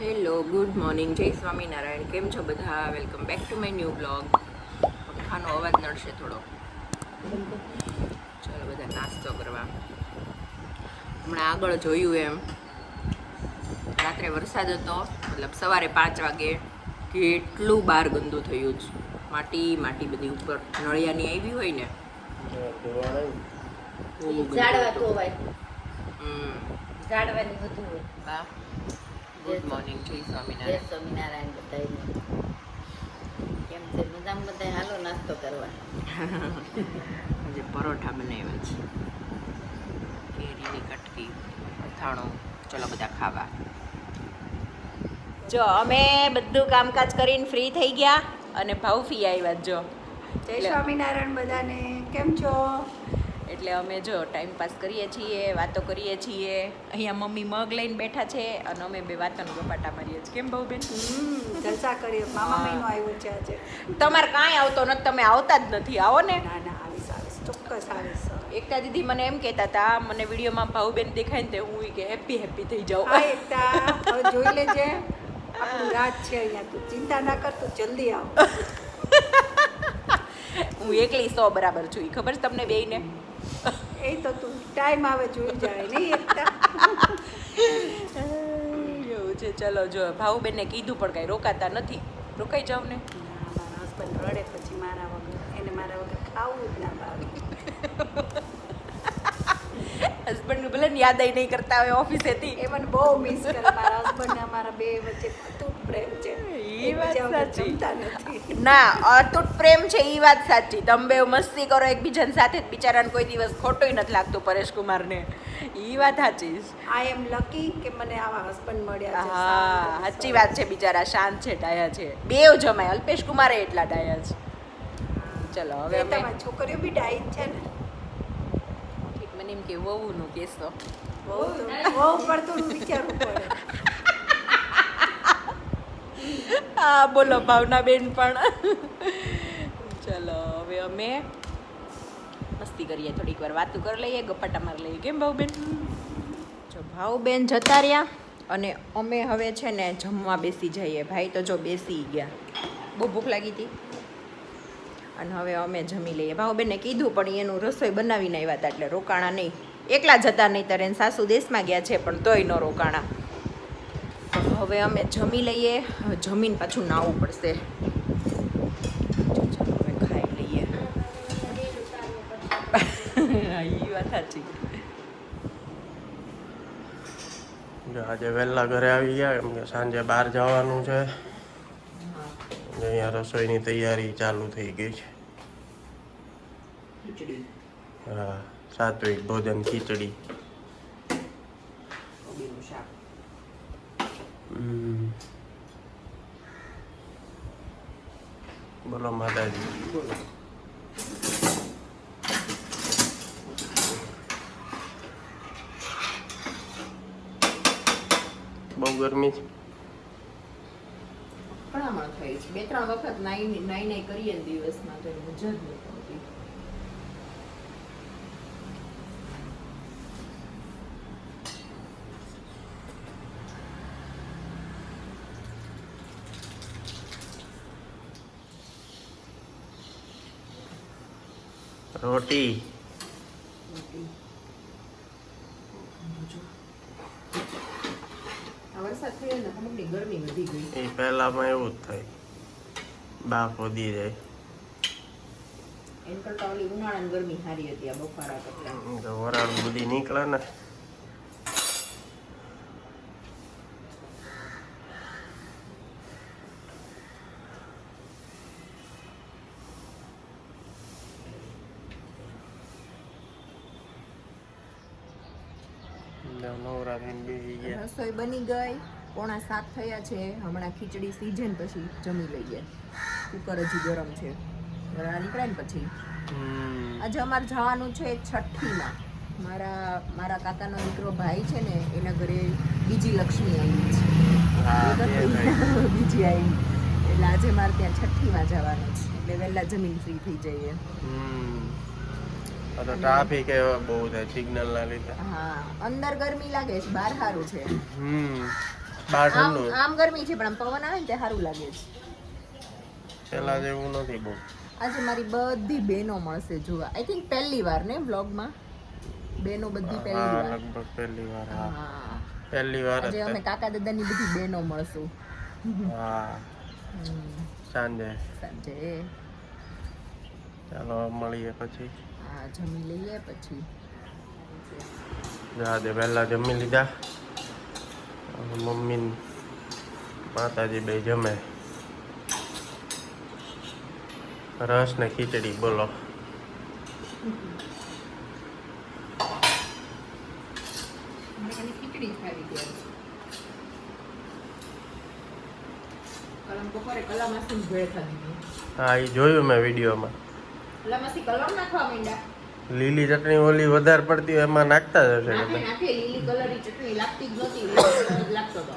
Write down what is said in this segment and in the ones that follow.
Hello good morning, જય સ્વામિનારાયણ. કેમ છો બધા? Welcome back to my new blog. પંખાનો અવાજ નડશે થોડો. ચાલો બધા નાસ્તો કરવા. હમણાં આગળ જોયું એમ રાત્રે વરસાદ હતો, મતલબ સવારે 5 વાગે કેટલું બહાર ગંદુ થયું જ. માટી બધી ઉપર નળિયાની આવી હોય ને ઝાડવાની બધું હોય. બા ગુડ મોર્નિંગ, જય જય સ્વામિનારાયણ. સ્વામિનારાયણ બધાયને. કેમ છે? મજામાં બધા? હાલો નાસ્તો કરવા. આજે પરોઠા બનાવ્યા છે, કેરીની કટકી, અથાણું. ચલો બધા ખાવા. જો અમે બધું કામકાજ કરીને ફ્રી થઈ ગયા અને ભાવફી આવ્યા. જો જય સ્વામિનારાયણ બધાને. કેમ છો? એટલે અમે જો ટાઈમ પાસ કરીએ છીએ, વાતો કરીએ છીએ. અહીંયા મમ્મી મગ લઈને બેઠા છે અને અમે બે વાતોનો ગપાટા મારીએ છીએ. કેમ ભાઉબેન? જલસા કરીએ. મામા મહિનો આવ્યો છે આજે. તમારે કાંઈ આવતો નથી, તમે આવતા જ નથી. આવો ને. ના ના, આવીશ ચોક્કસ આવીશ. એકતા દીદી મને એમ કહેતા હતા, મને વિડીયોમાં ભાઉબેન દેખાય ને તે હું કે હેપી થઈ જાઉં. હા એકતા, હવે જોઈ લેજે, આપણું રાજ છે અહીંયા. તું ચિંતા ના કર, તું જલ્દી આવ. હું એકલી 100 બરાબર છું, ઈ ખબર છે તમને બેયને? એ તો તું ટાઈમ આવે જોઈ જાય નહીં એકતા. એવું છે. ચલો જો ભાઉબેનને કીધું પણ કાંઈ રોકાતા નથી. રોકાઈ જાવ ને. ના, મારા હસબન્ડ રડે પછી મારા વગર. એને મારા વગર ખાવું જ ના ભાવે. હસબન્ડ ભલે ને યાદ નહીં કરતા હોય ઓફિસેથી. એ મને બહુ મિસ કરે. મારા હસબન્ડ ને અમારા બે વચ્ચે અતૂટ પ્રેમ છે. ઈ વાત એકબીજા વગર સાચી. જમતા નથી. ના, અતૂટ પ્રેમ છે ઈ વાત સાચી. તમે બે મસ્તી કરો એકબીજાની સાથે, જ બિચારાને કોઈ દિવસ ખોટુંય નથી લાગતું પરેશકુમારને. ઈ વાત સાચી. આઈ એમ લકી કે મને આવા હસબન્ડ મળ્યા છે. હા, સાચી વાત છે. બિચારા શાંત છે, ડાયા છે. બેવ જમાય. અલ્પેશ કુમારે એટલા ડાયા છે. ચલો હવે અમે તમારી છોકરીઓ બી ડાઈ જ છે ને. મને એમ કે વહુનું કેસો. બહુ પર થોડું વિચારવું પડે. હા બોલો ભાવનાબેન પણ. ચલો હવે અમે મસ્તી કરીએ, થોડીક વાર વાતું કરી લઈએ, ગપાટા મારી લઈએ. કેમ ભાવબેન? જો ભાવબેન જતા રહ્યા અને અમે હવે છે ને જમવા બેસી જઈએ. ભાઈ તો જો બેસી ગયા, બહુ ભૂખ લાગી હતી અને હવે અમે જમી લઈએ. ભાવબેનને કીધું પણ એનું રસોઈ બનાવીને આવ્યા હતા એટલે રોકાણા નહીં. એકલા જતા નહીં, ત્યારે એને સાસુ દેશમાં ગયા છે પણ તોય ન રોકાણા. હવે અમે જમી લઈએ. જમીન પાછું નાહવું પડશે. ચાલો હવે ખાઈ લઈએ. એ વાત સાચી. આજે વહેલા ઘરે આવી ગયા કેમ કે સાંજે બહાર જવાનું છે. અહીંયા રસોઈની તૈયારી ચાલુ થઈ ગઈ છે. ખીચડી, હા, સાત્વિક ભોજન, ખીચડી. કોબીનું શાક. બોલો માતાજી. બોલો. બહુ ગરમી છે. કણામણ થઈ છે. 2-3 વખત નાઈ કરીએ ને દિવસમાં તો મજા જ નથી આવતી. રોટી. વરસાદ થયો ને અમુકની ગરમી વધી ગઈ. એ પહેલામાં એવું જ થાય, બાફ વધી જાય. એમ કરતા ઓલી ઉનાળાની ગરમી સારી હતી આ બફારા કરતા. વરાળ બધી નીકળે ને. નવરા થઈને બેસી ગયા. રસોઈ બની ગઈ. 6:45 થયા છે. હમણાં ખીચડી સીજે ને પછી જમી લઈએ. કુકર હજી ગરમ છે. વરાળ નીકળે ને પછી. આજે અમારે જવાનું છે છઠ્ઠીમાં. મારા કાકાનો દીકરો ભાઈ છે ને એના ઘરે બીજી લક્ષ્મી આવી છે. બીજી આવી એટલે આજે મારે ત્યાં છઠ્ઠીમાં જવાનું છે. એટલે વહેલા જમીન ફ્રી થઈ જઈએ. તો ટ્રાફિક બહુ થાય સિગ્નલ ના લીધે. હા, અંદર ગરમી લાગે છે, બહાર સારું છે. બહાર આમ ઠંડુ આમ ગરમી છે પણ આમ પવન આવે ને તે સારું લાગે છે. પેલા જેવું નથી બહુ. આજે મારી બધી બહેનો મળશે જોવા. આઈ થિંક પહેલી વાર ને વ્લોગમાં બહેનો બધી પહેલી હા વાર. લગભગ પહેલી વાર. હા હા પહેલી વાર જ આજે અમે તે. કાકા દાદાની બધી બહેનો મળશું. હા સાંજે. સાંજે ચાલો મળીએ પછી. હા જમી લઈએ પછી. આજે પહેલા જમી લીધા. મમ્મી ને માતાજી બે જમે. રસ ને ખીચડી બોલો. ખીચડી ખાવી ગયા કલમ બપોરે કલામાસી ભેળ ખાધી. હા એ જોયું મેં વિડીયોમાં. કલામાસી કલમ નાખવા માંડ્યા. લીલી ચટણી ઓલી વધારે પડતી હોય એમાં નાખતા જ હશે નાખે કદાચ. નાખે લીલી કલરની ચટણી લાગતી જ નહોતી લીલો કલર જ લાગતો હતો.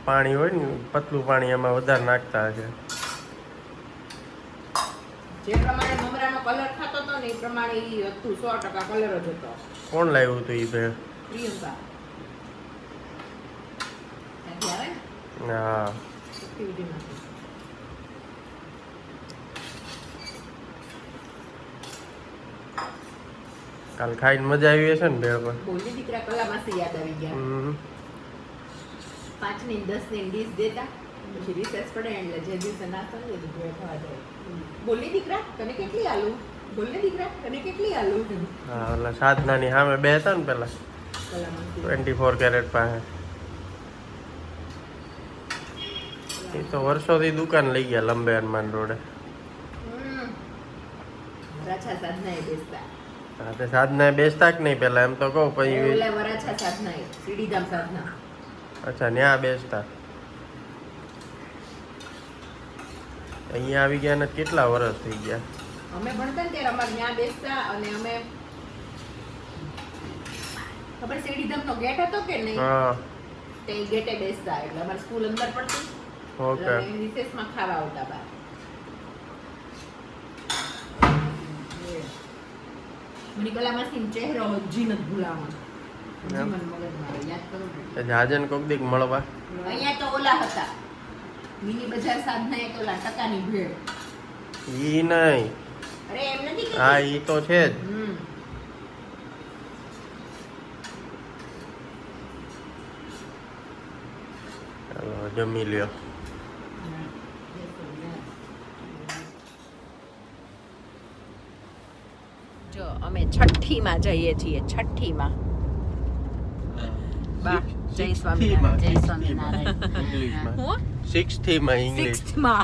પાણી હોય ને પતલું પાણી એમાં વધારે નાખતા હશે. જે પ્રમાણે મમરાનો કલર ખાતો હતો ને એ પ્રમાણે ઈ હતું 100% કલર જ હતો. કોણ લાવ્યું હતું એ ભેળ? પ્રિયંકા ત્યાંથી આવે ને હા એક્ટિવિટીમાંથી. કાલ ખાઈને મજા આવી હશે ને ભેળ પર? બોલની દીકરા કલામાસી યાદ આવી ગયા. 5 ની 10 ની ડીશ દેતા પછી રિસેસ પડે એટલે જે દિવસે નાસ્તો ને એ ભેળ ખાવા જાય. બોલની દીકરા તને કેટલી આલુ? બોલને દીકરા તને કેટલી આલુ? હા ઓલા સાધનાની સામે બે હતા ને પેલા કલામાસી 24 કેરેટ પાસે. એ તો વર્ષોથી દુકાન લઈ ગયા લંબે હનુમાન રોડે. વરાછા સાધનાએ બેસતા. હા તે સાધના બેસતા કે નહીં પેલા એમ તો કહું પછી. ઓલા વરાછા સાધનાએ સીડીધામ સાધના. અચ્છા ત્યાં બેસતા. અહીંયા આવી ગયા ને કેટલા વર્ષ થઈ ગયા? અમે ભણતા ને ત્યારે અમારે ત્યાં બેસતા અને અમે ખબર સીડીધામનો ગેટ હતો કે નહીં હા તે ગેટે બેસતા એટલે અમારી સ્કૂલ અંદર પડતી. ઓકે. એટલે રિસેસમાં ખાવા આવતા બહાર. મને કલામાસીનો ચહેરો હજી નથી ભૂલાવાનો. હજી મને મગજમાં આવે. યાદ કરું ને. જાજન કોક દીક મળવા. અહીંયા તો ઓલા હતા મિની બજાર સાધના એક ઓલા ટકાની ભેળ. ઈ નહીં. અરે એમ નથી કહેતી. હા ઈ તો છે જ. ચાલો જમી લ્યો. જો અમે છઠ્ઠીમાં જઈએ છીએ. છઠ્ઠીમાં બા જય સ્વામિનારાયણ. જય સ્વામિનારાયણ. ઇંગ્લિશમાં. હું 60 માં ઇંગ્લિશ. 6th માં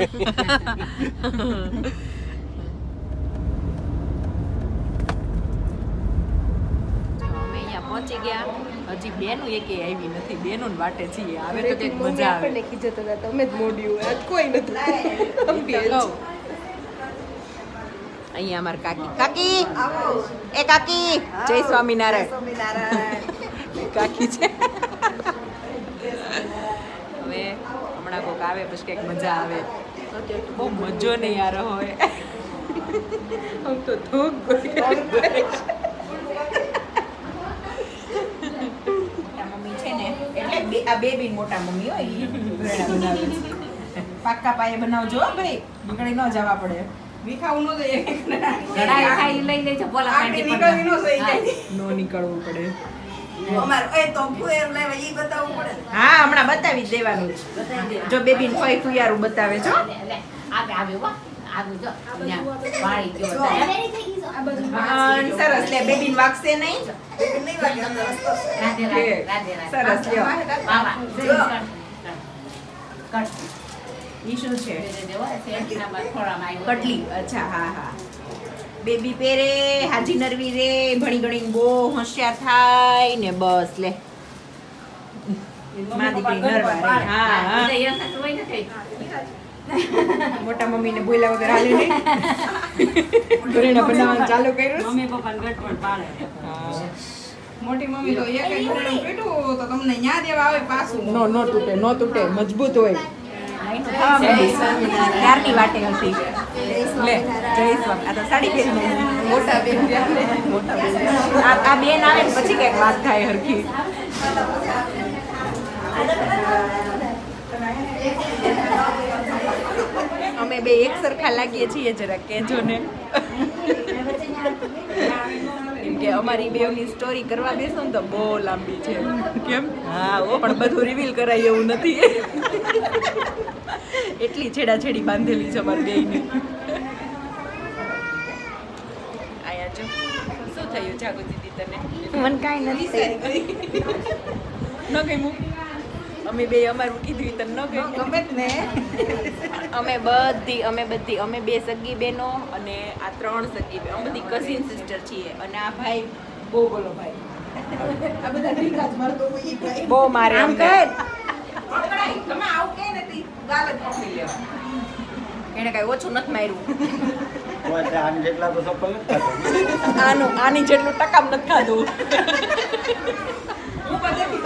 અમે અહીંયા પહોંચી ગયા. હજી બેનું એકે આવી નથી. બેનું વાટે છીએ. આવે તો કંઈક મજા આવે. તમે જ મોડ્યું આજ કોઈ નથી. અહીંયા અમાર કાકી. કાકી એ કાકી જય સ્વામિનારાયણ. કાકી છે. હવે હમણાં કોઈક આવે પછી કંઈક મજા આવે. અત્યારે તો બહુ મજો નહીં યાર હોય. આમ તો ધોક મોટા મમ્મી છે ને એટલે આ બે બી મોટા મમ્મી હોય ઈ ભેળા બનાવે છે. પાક્કા પાયે બનાવજો હો ભાઈ. નીકળી ન જવા પડે. વિખાવું ન જોઈએ. કડાઈ ખાઈ લઈ લેજો બોલા આપણે નીકળવી ન જોઈએ ક્યાંય. નો નીકળવું પડે. અમારે એ તો ફુએર લેવા ઈ બતાવવું પડે ને. હા હમણાં બતાવી જ દેવાનું છે. બતાવી દે. જો બેબી ને ફઈ ફુયારું બતાવે છો. આવ્યો હો. આવ્યું જો ત્યાં પાણી ગયો જો. આ બધું સરસ લે બેબી ને વાગશે નહીં. નહીં વાગે અંદર રસ્તો છે. રાધે રાધે રાધે સરસ લ્યો. બાબા જો. કટ ઈ શું છે? દેવો સેન્ટના ખોળામાં આવ્યો કટલી. અચ્છા હા હા. બેબી પહેરે હાજી નરવી રે ભણી ગણીને બહુ હોશિયાર થાય ને બસ લે. માં દીકરી નરવા રે. હા હા. મોટા મમ્મીને બોલ્યા વગર હાલે નહીં. ઘરેણા બનાવવાનું ચાલુ કર્યું. મમ્મી પપ્પાને ગટ પણ પાડે મોટી મમ્મી તો એક ઘરેણું પીટું તો તમને ન્યા દેવા આવે પાછું. નો તૂટે નો તૂટે મજબૂત હોય. ત્યારની વાટે હતી. લે જય સ્વામી. આ તો સાડી પહેરી મોટા બેન આ બેન આવે ને પછી કઈક વાત થાય હરખી. અમે બે એક સરખા લાગીએ છીએ જરા કહેજો ને કેમ કે અમારી બેવની સ્ટોરી કરવા બેસો ને તો બહુ લાંબી છે કેમ હા ઓ પણ બધું રિવીલ કરાય એવું નથી એટલી છેડાછેડી બાંધેલી છે અમારી બેયની આયા જો શું થયું જાગૃતિ તને મને કાંઈ નથી ન ગમ્યું અમે બે અમારું કીધું તને ન ગમ્યું ગમે જ ને અમે બે સગી બહેનો અને આ 3 સગી બહેનો અમે બધી કઝિન સિસ્ટર છીએ અને આ ભાઈ બહુ બોલો ભાઈ આ બધા ઢીકા જ મારતો હોય ઈ ભાઈ. બહુ મારે આમ અમને. કર. તમે આવું કે નથી ગાલ જ પકડી લેવા એને કઈ ઓછું નથી માર્યું આની જેટલું ટકામ નથી ખાધું હું બધેથી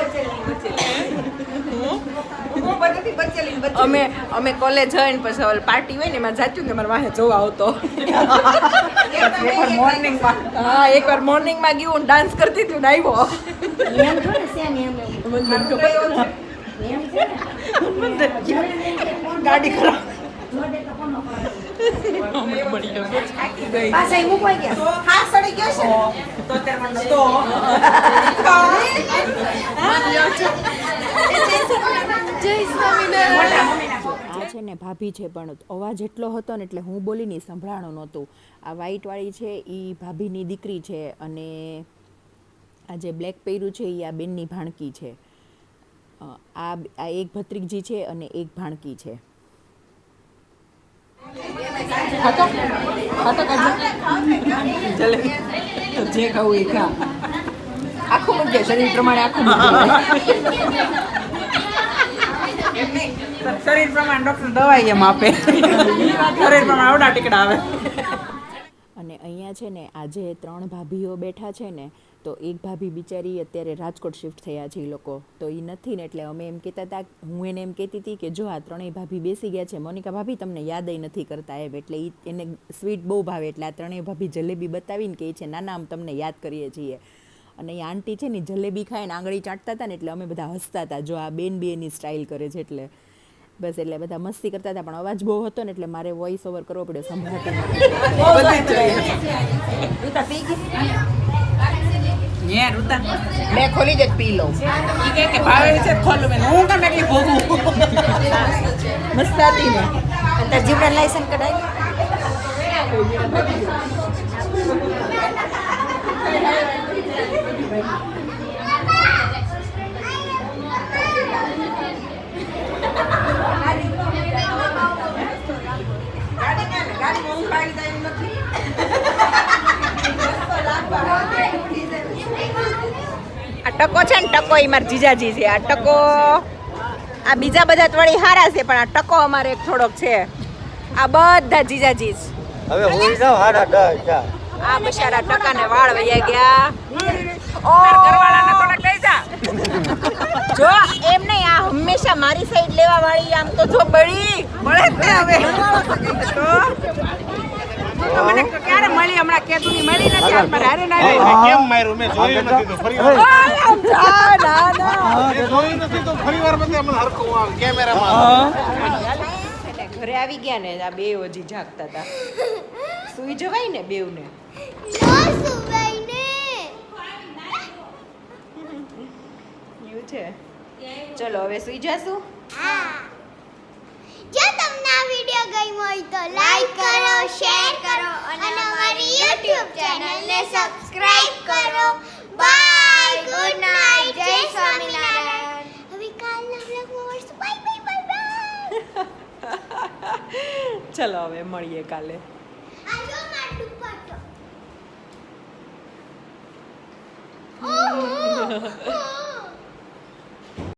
બચેલી ને બચેલી. અમે કોલેજ જઈને પછી ઓલી પાર્ટી હોય ને એમાં જાચ્યું ને મારા વાહે જોવા આવતો એકવાર મોર્નિંગમાં હા એકવાર મોર્નિંગમાં ગયું ડાન્સ કરતી હતી ને આવ્યો એમ થોડે છે ને એમ એવું. મને ખબર એમ છે ને. ગાડી ખરાબ પાછા ઈ મૂકવાઈ ગયા. હા સડી ગયો છે તો અત્યારે મને તો આ છે ને ભાભી છે પણ અવાજ એટલો હતો ને એટલે હું બોલી નહીં સંભળાણું નહોતું આ વ્હાઈટવાળી છે એ ભાભીની દીકરી છે અને આ જે બ્લેક પહેર્યું છે એ આ બેનની ભાણકી છે આ એક ભત્રીજી છે અને એક ભાણકી છે જે ખાવું એ ખા આખું મૂકે શરીર પ્રમાણે આખું શરીર પ્રમાણે ડોક્ટર દવાઈ એમ આપે શરીર પ્રમાણે આવડા ટીકડા આવે અને અહીંયા છે ને આજે 3 ભાભીઓ બેઠા છે ને તો એક ભાભી બિચારી અત્યારે રાજકોટ શિફ્ટ થયા છે એ લોકો તો એ નથી ને એટલે અમે એમ કહેતા હતા હું એને એમ કહેતી હતી કે જો આ 3 ભાભી બેસી ગયા છે મોનિકા ભાભી તમને યાદ નથી કરતા એમ એટલે એને સ્વીટ બહુ ભાવે એટલે આ 3 ભાભી જલેબી બતાવીને કહે છે ના ના આમ તમને યાદ કરીએ છીએ અને એ આંટી છે ને જલેબી ખાઈને આંગળી ચાટતા હતા ને એટલે અમે બધા હસતા હતા જો આ બેન એની સ્ટાઇલ કરે છે એટલે બસ એટલે બધા મસ્તી કરતા હતા પણ અવાજ બહુ હતો ને એટલે મારે વોઇસ ઓવર કરવો પડ્યો સંભળાતું મેં ખોલી જ પી લઉં ઈ કે ભાવે છે ખોલું મેં હું કેમ એટલી ભોગું મસ્ત હતી ને તાર જીવન લાયસન્સ કઢાય. ગાડીમાં હું ખાઈ જાય એમ નથી આ ટકો છે ને ટકો એ મારા જીજાજી છે આ ટકો આ બીજા બધા વળી હારા છે પણ આ ટકો અમારે એક થોડોક છે આ બધા જીજાજી જ હવે હું જાવ 10:30 આ બિચારા ટકાને વાળ વયા ગયા ઓ ઘરવાળાને થોડાક લઈ જા જો એમ નહીં આ હંમેશા મારી સાઈડ લેવા વાળી આમ તો જો બળી મળે જ ને હવે તો મને ક્યારે મળી હમણાં કેતુની મળી નથી આત્મા હારે ના રહી કેમ માર્યું મેં જોયું નથી તો ફરી વાર આમ જા ના ના મેં જોયું નથી તો ફરી વાર બધે મને હરખું આમ કેમેરામાં એટલે ઘરે આવી ગયા ને આ બે હજી જાગતા હતા સુઈ જવાય ને બેવને એવું છે ચલો હવે સુઈ જાશું જો તમને આ વિડિયો ગમ્યો હોય તો લાઈક કરો શેર કરો અને અમારી YouTube ચેનલને સબસ્ક્રાઇબ કરો બાય ગુડ નાઇટ જય સ્વામિનારાયણ હવે કાલના વ્લોગમાં મળશું બાય બાય બાય બાય ચલો હવે મળીએ કાલે આ જો મારો દુપટ્ટો ઓહ